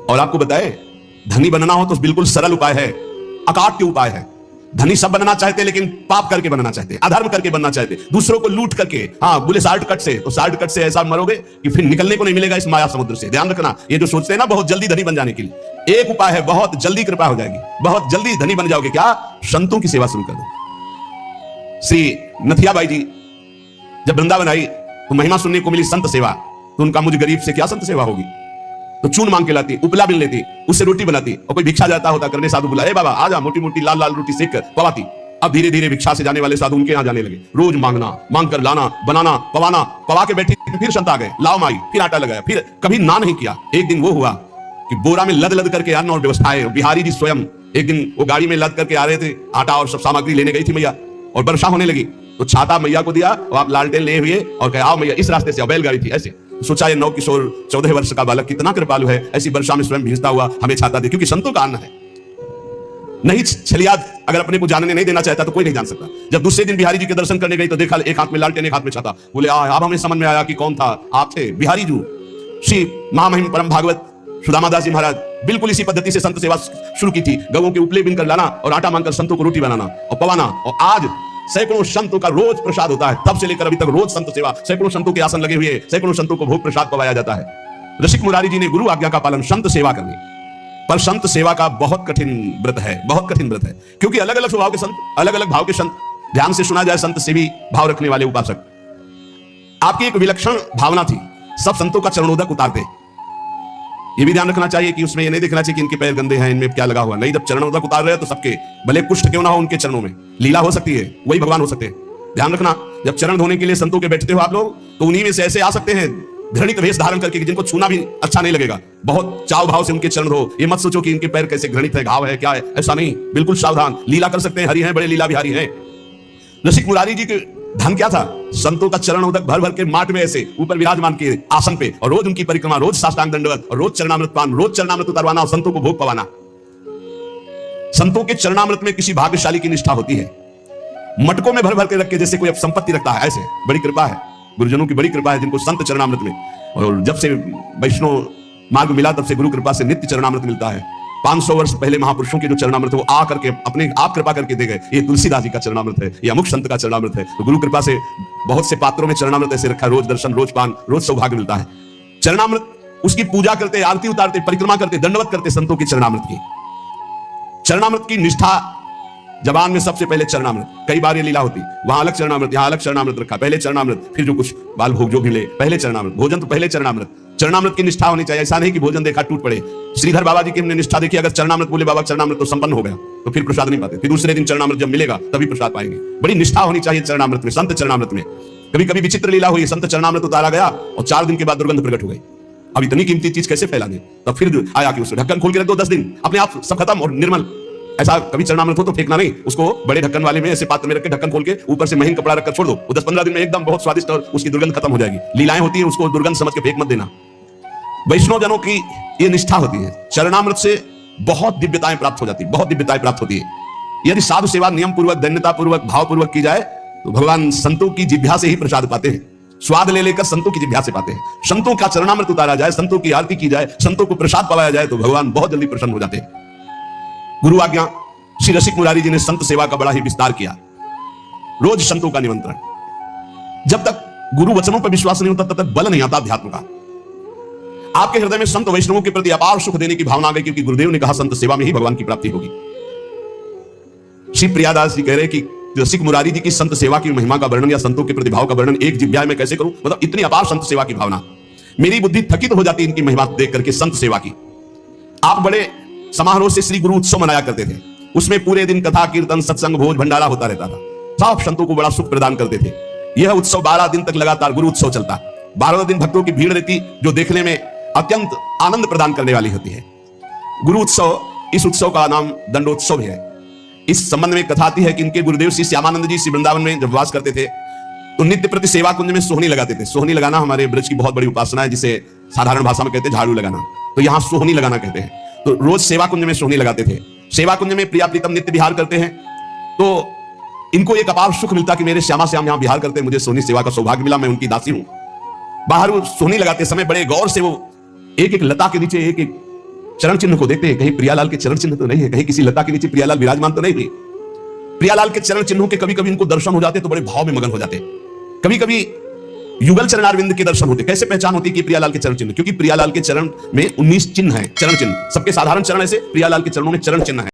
और आपको बताए, धनी बनना हो तो बिल्कुल सरल उपाय है, अकाट्य उपाय है। धनी सब बनना चाहते लेकिन पाप करके बनना चाहते, अधर्म करके बनना चाहते, दूसरों को लूट करके। हाँ, बोले शॉर्टकट से, तो शॉर्टकट से ऐसा मरोगे कि फिर निकलने को नहीं मिलेगा इस माया समुद्र से। ध्यान रखना, ये जो सोचते हैं ना बहुत जल्दी धनी बन जाने के लिए, एक उपाय है, बहुत जल्दी कृपा हो जाएगी, बहुत जल्दी धनी बन जाओगे। क्या? संतों की सेवा शुरू कर दो। श्री नथियाबाई जी जब वृंदावन आई तो महिमा सुनने को मिली संत सेवा, तो उनका मुझ गरीब से क्या संत सेवा होगी। तो चून मांग के लाती, उपला बिन लेती, उससे रोटी बनाती, और कोई भिक्षा जाता होता करने, साधु बुला, ए बाबा आ जा, मोटी मोटी लाल लाल रोटी सेक कर पवाती। अब धीरे धीरे भिक्षा से जाने वाले साधु उनके यहाँ जाने लगे, रोज मांगना, मांग कर लाना, बनाना, पवाना, पवा के बैठी, फिर संत आ गए, लाओ माई, फिर आटा लगाया, फिर कभी ना नहीं किया। एक दिन वो हुआ कि बोरा में लद लद करके अन्न और व्यवस्थाएं, बिहारी जी स्वयं एक दिन वो गाड़ी में लद करके आ रहे थे, आटा और सब सामग्री लेने गई थी मैया, और वर्षा होने लगी, तो छाता मैया को दिया, और आप लालटेन ले हुए और कहे आओ मैया इस रास्ते से, बैलगाड़ी थी ऐसे। सोचा ये 9 किशोर 14 वर्ष का बालक कितना कृपालु है, ऐसी वर्षा में स्वयं भीजता हुआ हमें छाता दे, क्योंकि संतों का अन्न है। नहीं छलिया अगर अपने को जानने नहीं देना चाहता तो कोई नहीं जान सकता। जब दूसरे दिन बिहारी जी के दर्शन करने गई तो देखा एक हाथ में लालटेन एक हाथ में छाता। बोले अब हमें समझ में आया कि कौन था, आप थे बिहारी जी। श्री महामहिम परम भागवत सुदामादास जी महाराज बिल्कुल इसी पद्धति से संत सेवा शुरू की थी। गवों के उपले बिनकर लाना और आटा मांगकर संतों को रोटी बनाना और पवाना, और आज सैकड़ों संतों का रोज प्रसाद होता है। तब से लेकर अभी तक रोज संत सेवा, सैकड़ों संतों के आसन लगे हुए, सैकड़ों संतों को भोग प्रसाद पवाया जाता है। ऋषिक मुरारी जी ने गुरु आज्ञा का पालन, संत सेवा करनी। पर संत सेवा का बहुत कठिन व्रत है, बहुत कठिन व्रत है, क्योंकि अलग अलग स्वभाव के संत, अलग अलग भाव के संत। ध्यान से सुना जाए, संत सेवी भाव रखने वाले उपासक, आपकी एक विलक्षण भावना थी, सब संतों का चरणोदक उतारते। ये भी ध्यान रखना चाहिए कि उसमें ये नहीं देखना चाहिए कि इनके पैर गंदे हैं, इनमें क्या लगा हुआ। नहीं, जब चरणोदक उतार रहे हैं तो सबके, भले कुष्ठ क्यों ना हो उनके चरणों में, लीला हो सकती है, वही भगवान हो सकते हैं। ध्यान रखना, जब चरण धोने के लिए संतों के बैठते हो आप लोग, तो उन्हीं में से ऐसे आ सकते हैं घृणित वेश धारण करके जिनको छूना भी अच्छा नहीं लगेगा। बहुत चाव भाव से उनके चरण धो, ये मत सोचो कि इनके पैर कैसे घृणित है, घाव है, क्या है, ऐसा नहीं, बिल्कुल सावधान। लीला कर सकते हैं, हरि हैं, बड़े लीला बिहारी हैं। ऋषिक मुरारी जी के धन क्या था? संतों का चरण उदक भर भर के माट में ऐसे ऊपर विराजमान के आसन पे, और रोज उनकी परिक्रमा, रोज साष्टांग दंडवत, और रोज चरणामृत पान, रोज चरणामृत उतारवाना और संतों को भोग पवाना। संतों के चरणामृत में किसी भाग्यशाली की निष्ठा होती है। मटकों में भर भर के रख के, जैसे कोई संपत्ति रखता है, ऐसे बड़ी कृपा है, गुरुजनों की बड़ी कृपा है जिनको संत चरणामृत में। और जब से वैष्णव मार्ग मिला तब से गुरु कृपा से नित्य चरणामृत मिलता है। 500 वर्ष पहले महापुरुषों के जो चरणामृत वो आ करके अपने आप कृपा करके दे गए। ये तुलसीदास जी का चरणामृत है, ये अमुक संत का चरणामृत है। तो गुरु कृपा से बहुत से पात्रों में चरणामृत ऐसे रखा, रोज दर्शन, रोज पान, रोज सौभाग्य मिलता है। चरणामृत, उसकी पूजा करते, आरती उतारते, परिक्रमा करते, दंडवत करते संतों की चरणामृत की। चरणामृत की निष्ठा, जबान में सबसे पहले चरणामृत। कई बार ये लीला होती, वहां अलग चरणामृत, यहां अलग चरणामृत रखा, पहले चरणामृत, फिर जो कुछ बाल भोग जो भी ले, पहले चरणामृत, भोजन तो पहले चरणामृत। चरणामृत की निष्ठा होनी चाहिए, ऐसा नहीं कि भोजन देखा टूट पड़े। श्रीधर बाबा जी की हमने निष्ठा देखी, अगर चरणामृत बोले बाबा चरणामृत तो संपन्न हो गया, तो फिर प्रसाद नहीं पाते, फिर दूसरे दिन चरणामृत जब मिलेगा तभी प्रसाद पाएंगे। बड़ी निष्ठा होनी चाहिए चरणामृत में, संत चरणामृत में। कभी कभी विचित्र लीला हुई, संत चरणामृत उतारा गया और 4 दिन के बाद दुर्गंध प्रकट हो गई। अब इतनी कीमती चीज कैसे फैला दे? तब फिर आया कि उसको ढक्कन खोल के रख दो, 10 दिन अपने आप सब खत्म और निर्मल। ऐसा कभी चरणामृत हो तो फेंकना नहीं, उसको बड़े ढक्कन वाले में ऐसे पात्र में रख के ढक्कन खोल के ऊपर से महीन कपड़ा रखकर छोड़ दो, वो 10-15 दिन में एकदम बहुत स्वादिष्ट और उसकी दुर्गंध खत्म हो जाएगी। लीलाएं होती है, उसको दुर्गंध समझ के फेंक मत देना। वैष्णव जनों की ये निष्ठा होती है, चरणामृत से बहुत दिव्यताएं प्राप्त हो जाती है, बहुत दिव्यताएं प्राप्त होती है। यदि साधु सेवा नियम पूर्वक, दैन्यता पूर्वक, भाव पूर्वक की जाए तो भगवान संतों की जिह्वा से ही प्रसाद पाते हैं। स्वाद ले लेकर संतों की जिह्वा से पाते हैं। संतों का चरणामृत उतारा जाए, संतों की आरती की जाए, संतों को प्रसाद पवाया जाए तो भगवान बहुत जल्दी प्रसन्न हो जाते हैं। गुरु आज्ञा, श्री रसिक मुरारी जी ने संत सेवा का बड़ा ही विस्तार किया। रोज संतों का निमंत्रण। जब तक गुरु वचनों पर विश्वास नहीं होता तब तक बल नहीं आता अध्यात्म का। आपके हृदय में संत वैष्णवों के प्रति अपार सुख देने की भावना आ गई, क्योंकि गुरुदेव ने कहा संत सेवा में ही भगवान की प्राप्ति होगी। श्री प्रियादास जी कह रहे कि रसिक मुरारी जी की संत सेवा की महिमा का वर्णन या संतों के प्रतिभाव का वर्णन एक जिह्वा में कैसे करूं? मतलब इतनी अपार संत सेवा की भावना, मेरी बुद्धि थकित हो जाती इनकी महिमा देख करके संत सेवा की। आप बड़े समारोह से श्री गुरु उत्सव मनाया करते थे, उसमें पूरे दिन कथा कीर्तन सत्संग भोज भंडारा होता रहता था, सब संतों को बड़ा सुख प्रदान करते थे। यह उत्सव 12 दिन तक लगातार गुरु उत्सव चलता। 12 दिन भक्तों की भीड़ रहती जो देखने में अत्यंत आनंद प्रदान करने वाली होती है। गुरु उत्सव, इस उत्सव का नाम दंडोत्सव है। इस संबंध में कथा आती है कि इनके गुरुदेव श्री श्यामानंद जी श्री वृंदावन में जब वास करते थे तो नित्य प्रति सेवा कुंज में सोहनी लगाते थे। सोहनी लगाना हमारे ब्रज की बहुत बड़ी उपासना है, जिसे साधारण भाषा में कहते हैं झाड़ू लगाना, तो यहाँ सोहनी लगाना कहते हैं। तो रोज सेवा कुंज में सोहनी लगाते थे। सेवा कुंज में प्रिया प्रीतम नित्य विहार करते हैं, तो इनको एक अपार सुख मिलता कि मेरे श्यामा श्याम यहाँ विहार करते हैं, मुझे सोहनी सेवा का सौभाग्य मिला, मैं उनकी दासी हूं। बाहर वो सोहनी लगाते समय बड़े गौर से वो एक एक लता के नीचे एक एक चरण चिन्ह को देखते हैं, कहीं प्रियालाल के चरण चिन्ह तो नहीं है, कहीं किसी लता के नीचे प्रियालाल विराजमान तो नहीं है। प्रियालाल के चरण चिन्हों के कभी कभी इनको दर्शन हो जाते तो बड़े भाव में मगन हो जाते। कभी कभी युगल चरणारविंद के दर्शन होते। कैसे पहचान होती है कि प्रियालाल के चरण चिन्ह? क्योंकि प्रियालाल के चरण में 19 चिन्ह हैं, चरण चिन्ह। सबके साधारण चरण ऐसे, प्रियालाल के चरणों में चरण चिन्ह है।